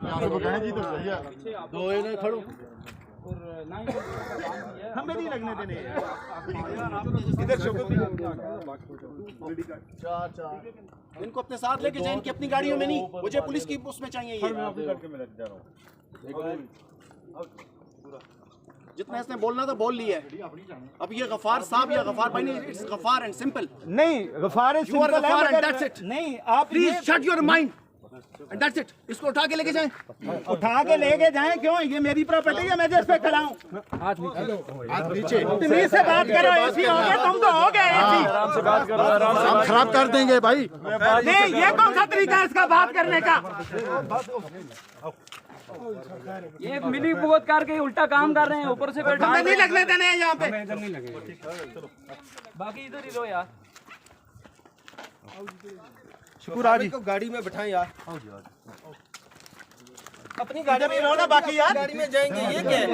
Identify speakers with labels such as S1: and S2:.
S1: जी तो सही है, दो इन्हें खड़ो
S2: और ना ही
S1: हमें नहीं लगने देने
S3: इधर
S4: इनको अपने साथ लेके जाए, इनकी अपनी गाड़ियों में नहीं, मुझे पुलिस की उसमें चाहिए ये। जितना इसने बोलना था बोल लिया है। अब ये गफार साहब या गफार भाई नहीं, इट्स गफार एंड सिंपल।
S3: नहीं गफार है,
S4: you are gaffer and that's it.
S3: नहीं आप
S4: please shut your mind and that's it. इसको उठा के लेके जाएं।
S3: उठा के लेके जाएं, क्यों? ये मेरी प्रॉपर्टी है, मैं जिस पे खड़ा हूँ।
S1: हाथ नीचे
S3: तमीज से बात करो, ऐसी हो गए तुम तो हो गए ऐसी।
S1: आराम से बात करो, आराम से हम खराब कर देंगे भाई।
S3: नहीं ये कौन सा तरीका है इसका बात करने का?
S2: ये मिली भुगत करके उल्टा काम कर रहे हैं, ऊपर से बैठे
S3: हमें नहीं लगने देने हैं यहाँ पे।
S2: बाकी इधर ही रहो यार।
S3: शुक्र आज
S5: को गाड़ी में बिठाएं यार,
S3: अपनी गाड़ी में रहो ना, बाकी यार
S5: गाड़ी में जाएंगे, ये क्या है?